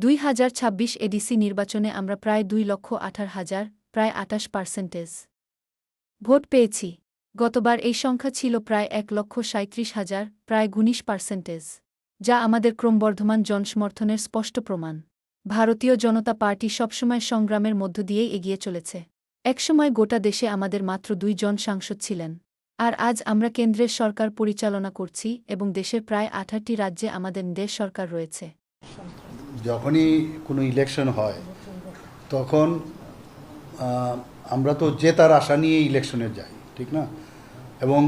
2026 ADC নির্বাচনে আমরা প্রায় 2,18,000 প্রায় 28% ভোট পেয়েছি। গতবার এই সংখ্যা ছিল প্রায় 1,37,000 প্রায় 19%, যা আমাদের ক্রমবর্ধমান জনসমর্থনের স্পষ্ট প্রমাণ। ভারতীয় জনতা পার্টি সবসময় সংগ্রামের মধ্য দিয়েই এগিয়ে চলেছে। একসময় গোটা দেশে আমাদের মাত্র 2 জন সাংসদ ছিলেন, আর আজ আমরা কেন্দ্রের সরকার পরিচালনা করছি এবং দেশের প্রায় 18টি রাজ্যে আমাদের দেশ সরকার রয়েছে। যখনই কোনো ইলেকশন হয় তখন আমরা তো জেতার আশা নিয়ে ইলেকশনে যাই, ঠিক না? এবং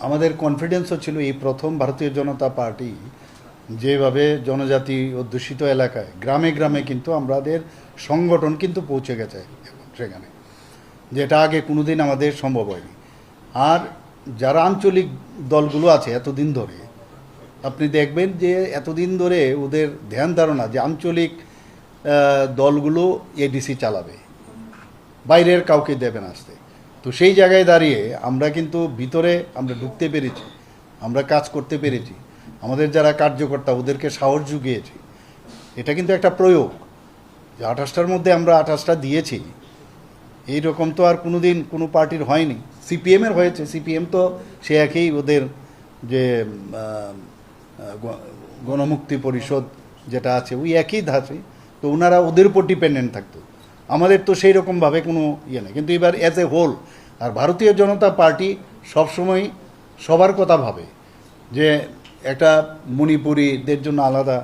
আমাদের কনফিডেন্সও ছিল এই প্রথম ভারতীয় জনতা পার্টি যেভাবে জনজাতি অধ্যুষিত এলাকায় গ্রামে গ্রামে কিন্তু আমাদের সংগঠন কিন্তু পৌঁছে গেছে সেখানে, যেটা আগে কোনোদিন আমাদের সম্ভব হয়নি। আর যারা আঞ্চলিক দলগুলো আছে এতদিন ধরে, আপনি দেখবেন যে এতদিন ধরে ওদের ধ্যান ধারণা যে আঞ্চলিক দলগুলো এডিসি চালাবে, বাইরের কাউকে দেবে না আসতে। তো সেই জায়গায় দাঁড়িয়ে আমরা কিন্তু ভিতরে আমরা ঢুকতে পেরেছি, আমরা কাজ করতে পেরেছি, আমাদের যারা কার্যকর্তা ওদেরকে সাহস জুগিয়েছি। এটা কিন্তু একটা প্রয়োগ যে 28টার মধ্যে আমরা 28টা দিয়েছি, এইরকম তো আর কোনো দিন কোনো পার্টির হয়নি। সিপিএমের হয়েছে, সিপিএম তো সে একই ওদের যে গণমুক্তি পরিষদ যেটা আছে ওই একই ধাঁচে, তো ওনারা ওদের উপর ডিপেন্ডেন্ট থাকতো। আমাদের তো সেই রকমভাবে কোনো ইয়ে নেই। কিন্তু এবার অ্যাজ এ হোল, আর ভারতীয় জনতা পার্টি সবসময় সবার কথা ভাবে যে একটা মণিপুরীদের জন্য আলাদা,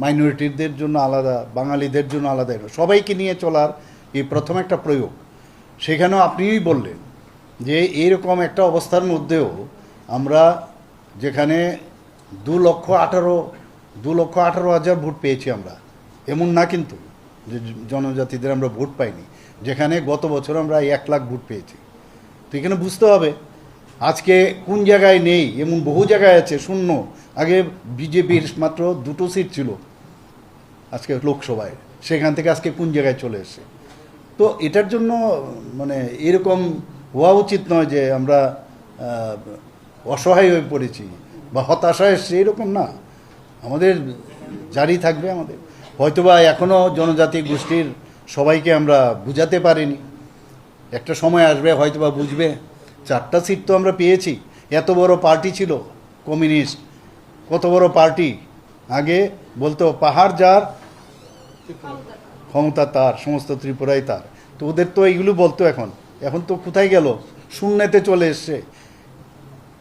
মাইনরিটিদের জন্য আলাদা, বাঙালিদের জন্য আলাদা, সবাইকে নিয়ে চলার এই প্রথম একটা প্রয়োগ। সেখানেও আপনিই বললেন যে এইরকম একটা অবস্থার মধ্যেও আমরা যেখানে 2,18,000 ভোট পেয়েছি আমরা, এমন না কিন্তু যে জনজাতিদের আমরা ভোট পাইনি, যেখানে গত বছর আমরা 1 লাখ ভোট পেয়েছি। তো এখানে বুঝতে হবে আজকে কোন জায়গায় নেই, এমন বহু জায়গায় আছে শূন্য। আগে বিজেপির মাত্র 2টো সিট ছিল আজকে লোকসভায়, সেখান থেকে আজকে কোন জায়গায় চলে এসেছে। তো এটার জন্য মানে এরকম হওয়া উচিত নয় যে আমরা অসহায় হয়ে পড়েছি বা হতাশা এসছে, এরকম না। আমাদের জারি থাকবে। আমাদের হয়তোবা এখনও জনজাতি গোষ্ঠীর সবাইকে আমরা বুঝাতে পারিনি, একটা সময় আসবে হয়তোবা বুঝবে। 4টা সিট তো আমরা পেয়েছি। এত বড় পার্টি ছিল কমিউনিস্ট, কত বড় পার্টি। আগে বলতো পাহাড় যার ক্ষমতা তার, সমস্ত ত্রিপুরাই তার। তো ওদের তো এইগুলো বলতো, এখন তো কোথায় গেল, শূন্যতে চলে এসছে।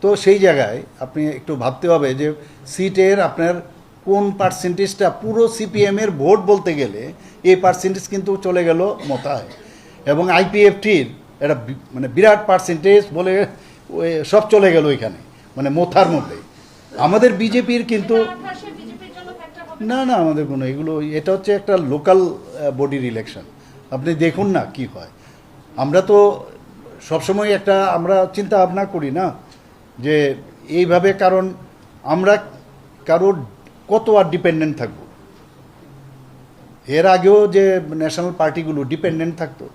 তো সেই জায়গায় আপনি একটু ভাবতে হবে যে সিটের আপনার কোন পার্সেন্টেজটা, পুরো সিপিএমের ভোট বলতে গেলে এই পার্সেন্টেজ কিন্তু চলে গেল মোথায়, এবং আইপিএফটির একটা মানে বিরাট পার্সেন্টেজ বলে সব চলে গেল ওইখানে, মানে মোথার মধ্যে। আমাদের বিজেপির কিন্তু না না, আমাদের কোনো এগুলো, এটা হচ্ছে একটা লোকাল বডির ইলেকশন। আপনি দেখুন না কি হয়। আমরা তো সবসময় একটা আমরা চিন্তা ভাবনা করি না যে এইভাবে, কারণ আমরা কারোর কত আর ডিপেন্ডেন্ট থাকবো। এর আগেও যে ন্যাশনাল পার্টিগুলো ডিপেন্ডেন্ট থাকতো,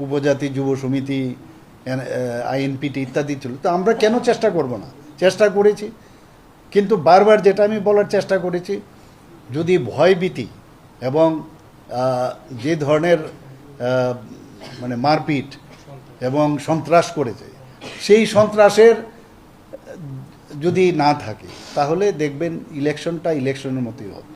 উপজাতি যুব সমিতি, আইএনপিটি ইত্যাদি ছিল, তো আমরা কেন চেষ্টা করব না? চেষ্টা করেছি, কিন্তু বারবার যেটা আমি বলার চেষ্টা করেছি, যদি ভয়ভীতি এবং যে ধরনের মানে মারপিট এবং সন্ত্রাস করেছে, সেই সন্ত্রাসের যদি না থাকে তাহলে দেখবেন ইলেকশনটা ইলেকশনের মতোই হবে।